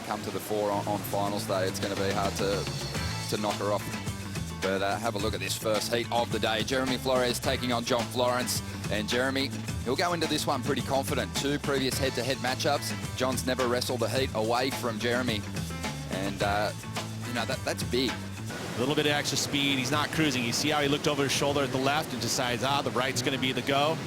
come to the fore on finals day, it's going to be hard to knock her off. But have a look at this first heat of the day. Jeremy Flores taking on John Florence. And Jeremy, he'll go into this one pretty confident. 2 previous head-to-head matchups. John's never wrestled a heat away from Jeremy. And, you know, that's big. A little bit of extra speed. He's not cruising. You see how he looked over his shoulder at the left and decides, the right's going to be the go.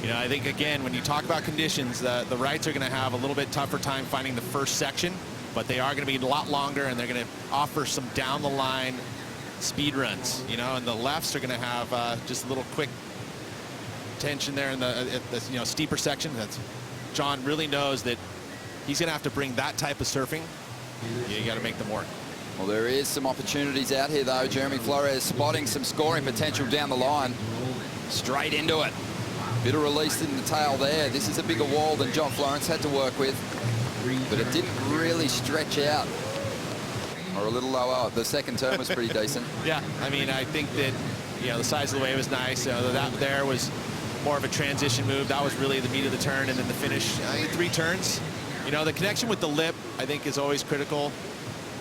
You know, I think, again, when you talk about conditions, the rights are going to have a little bit tougher time finding the first section, but they are going to be a lot longer, and they're going to offer some down-the-line speed runs, you know, and the lefts are going to have just a little quick tension there in the you know, steeper section. That's John really knows that he's going to have to bring that type of surfing. You got to make them work. Well, there is some opportunities out here, though. Jeremy Flores spotting some scoring potential down the line. Straight into it. Bit of release in the tail there. This is a bigger wall than John Florence had to work with, but it didn't really stretch out. Or a little lower. The second turn was pretty decent. Yeah, I mean, I think that, you know, the size of the wave was nice. That there was more of a transition move. That was really the meat of the turn, and then the finish. 3 turns. You know, the connection with the lip, I think, is always critical,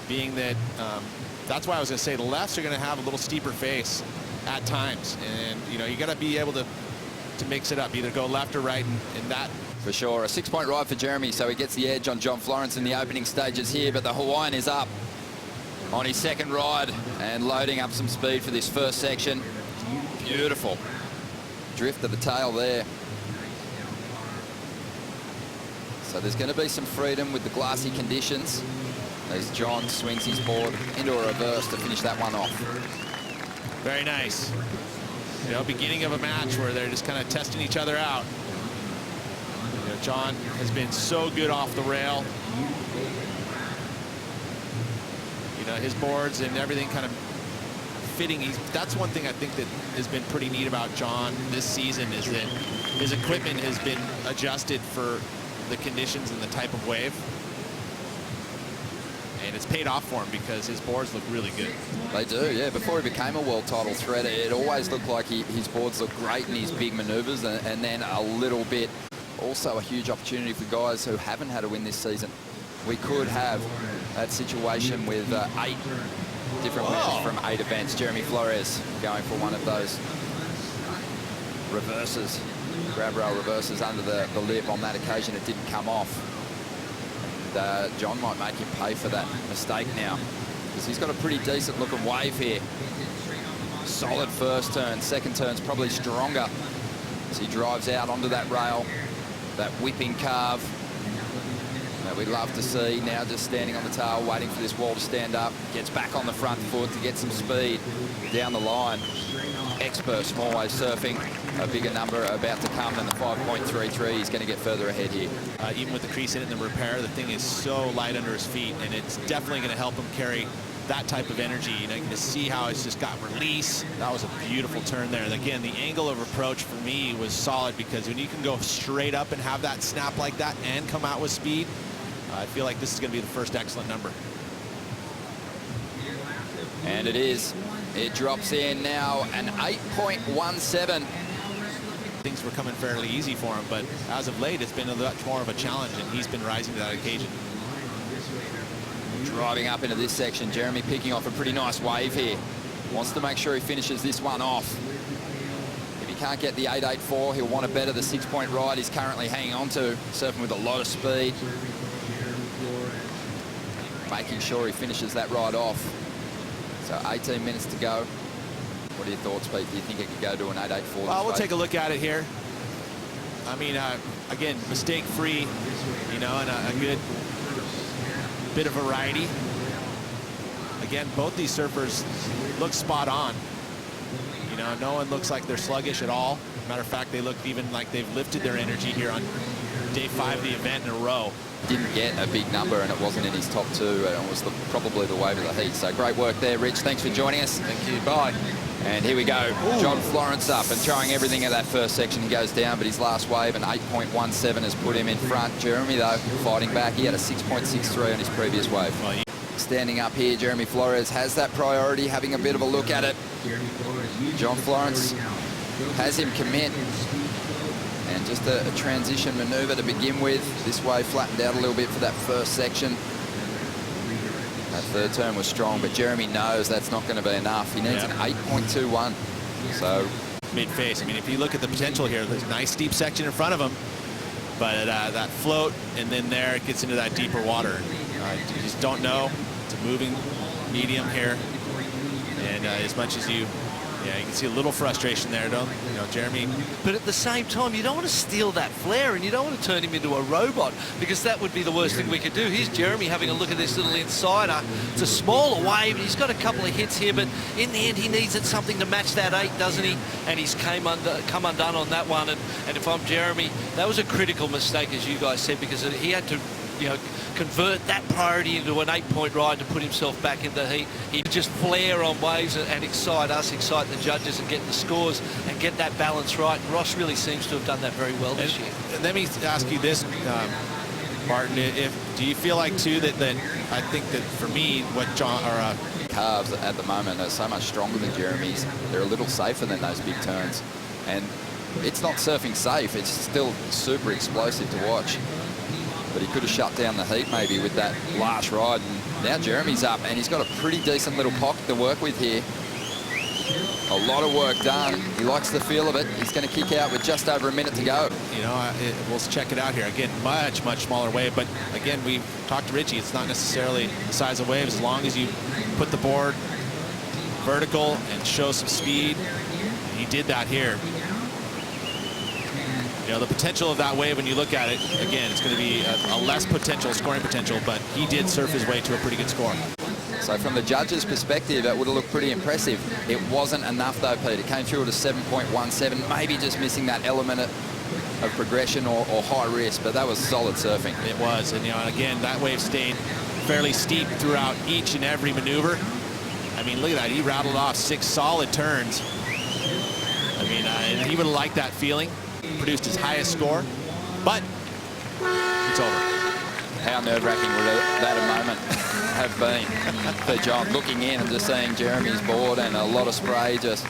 being that that's why I was going to say the lefts are going to have a little steeper face at times. And, you know, you got to be able to mix it up, either go left or right, and that. For sure. A 6-point ride for Jeremy, so he gets the edge on John Florence in the opening stages here, but the Hawaiian is up on his second ride and loading up some speed for this first section. Beautiful. Drift of the tail there. So there's going to be some freedom with the glassy conditions as John swings his board into a reverse to finish that one off. Very nice. You know, beginning of a match where they're just kind of testing each other out. You know, John has been so good off the rail. You know, his boards and everything kind of fitting. That's one thing I think that has been pretty neat about John this season, is that his equipment has been adjusted for the conditions and the type of wave. And it's paid off for him because his boards look really good. They do, yeah. Before he became a world title threat, it always looked like his boards looked great in his big maneuvers, and then a little bit. Also a huge opportunity for guys who haven't had a win this season. We could have that situation with 8 different winners from 8 events. Jeremy Flores going for one of those reverses, grab rail reverses under the lip. On that occasion, it didn't come off. And John might make him pay for that mistake now, because he's got a pretty decent looking wave here. Solid first turn. Second turn's probably stronger as he drives out onto that rail, that whipping carve that we love to see. Now just standing on the tail, waiting for this wall to stand up. Gets back on the front foot to get some speed down the line. Expert small wave surfing. A bigger number about to come than the 5.33. He's going to get further ahead here. Even with the crease in it and the repair, the thing is so light under his feet, and it's definitely going to help him carry that type of energy. You know, you can see how it's just got release. That was a beautiful turn there. And again, the angle of approach for me was solid, because when you can go straight up and have that snap like that and come out with speed, I feel like this is going to be the first excellent number. And it is. It drops in now, an 8.17. Things were coming fairly easy for him, but as of late, it's been a lot more of a challenge, and he's been rising to that occasion. Driving up into this section, Jeremy picking off a pretty nice wave here. Wants to make sure he finishes this one off. If he can't get the 8.84, he'll want to better the 6-point ride he's currently hanging on to, surfing with a lot of speed. Making sure he finishes that ride off. So 18 minutes to go. What are your thoughts, Pete? Do you think it could go to an 8.84? Well, we'll take a look at it here. I mean, again, mistake-free, you know, and a good bit of variety. Again, both these surfers look spot on. You know, no one looks like they're sluggish at all. Matter of fact, they look even like they've lifted their energy here on day 5 of the event in a row. Didn't get a big number, and it wasn't in his top 2. It was probably the wave of the heat. So great work there, Rich. Thanks for joining us. Thank you. Bye. And here we go. Ooh. John Florence up and throwing everything at that first section. He goes down, but his last wave, an 8.17, has put him in front. Jeremy, though, fighting back. He had a 6.63 on his previous wave. Well, standing up here, Jeremy Flores has that priority, having a bit of a look at it. John Florence has him commit. And And just a transition maneuver to begin with. This way flattened out a little bit for that first section. That third turn was strong, but Jeremy knows that's not going to be enough. He needs an 8.21. So mid-face. I mean, if you look at the potential here, there's a nice steep section in front of him, but that float, and then there it gets into that deeper water. You just don't know. It's a moving medium here, and as much as you can see a little frustration there, don't you know, Jeremy? But at the same time, you don't want to steal that flare, and you don't want to turn him into a robot, because that would be the worst thing we could do. Here's Jeremy having a look at this little insider. It's a smaller wave, and he's got a couple of hits here, but in the end, he needs something to match that 8, doesn't he? And he's come undone on that one. And if I'm Jeremy, that was a critical mistake, as you guys said, because he had to, you know, convert that priority into an 8-point ride to put himself back in the heat. He'd just flare on waves and excite us, excite the judges, and get the scores and get that balance right. And Ross really seems to have done that very well this year. Let me ask you this, Martin, do you feel like too that I think that for me, what Calves at the moment are so much stronger than Jeremy's. They're a little safer than those big turns, and it's not surfing safe. It's still super explosive to watch. But he could have shut down the heat maybe with that last ride. And now Jeremy's up, and he's got a pretty decent little pocket to work with here. A lot of work done. He likes the feel of it. He's going to kick out with just over a minute to go. You know, we'll check it out here. Again, much smaller wave. But again, we talked to Richie. It's not necessarily the size of waves, as long as you put the board vertical and show some speed. And he did that here. You know, the potential of that wave, when you look at it, again, it's going to be a less potential, scoring potential, but he did surf his way to a pretty good score. So from the judges' perspective, it would have looked pretty impressive. It wasn't enough, though, Pete. It came through at a 7.17, maybe just missing that element of progression or high risk, but that was solid surfing. It was, and, you know, and again, that wave stayed fairly steep throughout each and every maneuver. I mean, look at that. He rattled off 6 solid turns. I mean, and he would have liked that feeling. Produced his highest score, but it's over. How nerve-wracking would that moment have been for John, looking in and just seeing Jeremy's board and a lot of spray just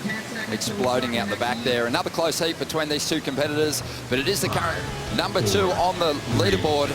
exploding out the back there. Another close heat between these two competitors, but it is the current number 2 on the leaderboard.